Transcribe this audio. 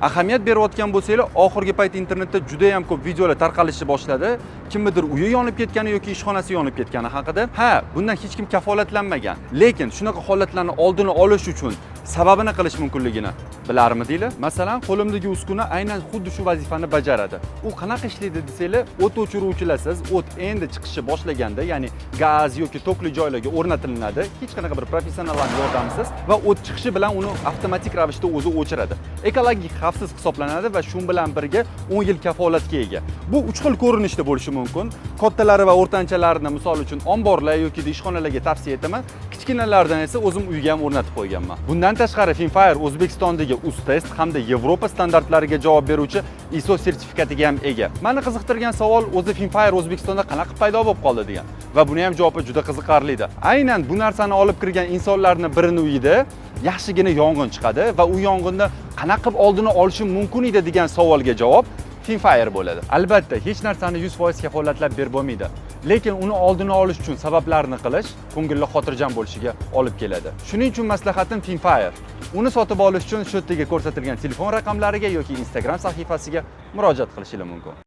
ahamiyat berayotgan bo'lsanglar, oxirgi payt internetda juda ham ko'p videolar tarqalishni boshladi. Kimnidir uyi yonib ketgani yoki ishxonasi yonib ketgani haqida. Ha, bundan hech kim kafolatlanmagan. Lekin shunaqa holatlarni oldini olish uchun sababini qilish mumkinligini bilarmidinglar? Masalan, qo'limdagi uskuna aynan xuddi shu vazifani bajaradi. U qanaqa ishlaydi desanglar, o't o'chiruvchilarsiz, o't endi chiqishni boshlaganda, ya'ni gaz yoki tokli joylarga o'rnatilinadi, hech qanaqa bir professionallarning yordamisiz va o't chiqishi bilan uni avtomatik ravishda o'zi o'chiradi. Ekologik xavfsiz hisoblanadi va shu bilan birga 10 yil kafolatga ega. Bu 3 xil ko'rinishda bo'lishi mumkin. Kattalari va o'rtanchalarini misol uchun omborlar yoki ishxonalarga tavsiya etaman. Kichkinalardan esa o'zim uyga ham o'rnatib qo'yganman. Bundan tashqari Finfire O'zbekistondagi UzTest hamda Yevropa standartlariga javob beruvchi ISO sertifikatiga ham ega. Meni qiziqtirgan savol o'zi Finfire O'zbekistonda qanaqa paydo bo'lib qoldi degan. Va buni ham javobi juda qiziqarlidir. Aynan bu narsani olib kirgan insonlarning birining uyida yaxshigina yong'in chiqadi va u yong'inni qanaqa qilib oldini olishim mumkin edi degan savolga javob Finfire bo'ladi. Albatta, hech narsani 100% kafolatlab berib bo'lmaydi. Lekin uni oldini olish uchun sabablarni qilish ko'ngilli xotirjam bo'lishiga olib keladi. Shuning uchun maslahatim Finfire. Uni sotib olish uchun shu yerga ko'rsatilgan telefon raqamlariga yoki Instagram sahifasiga murojaat qilishingiz mumkin.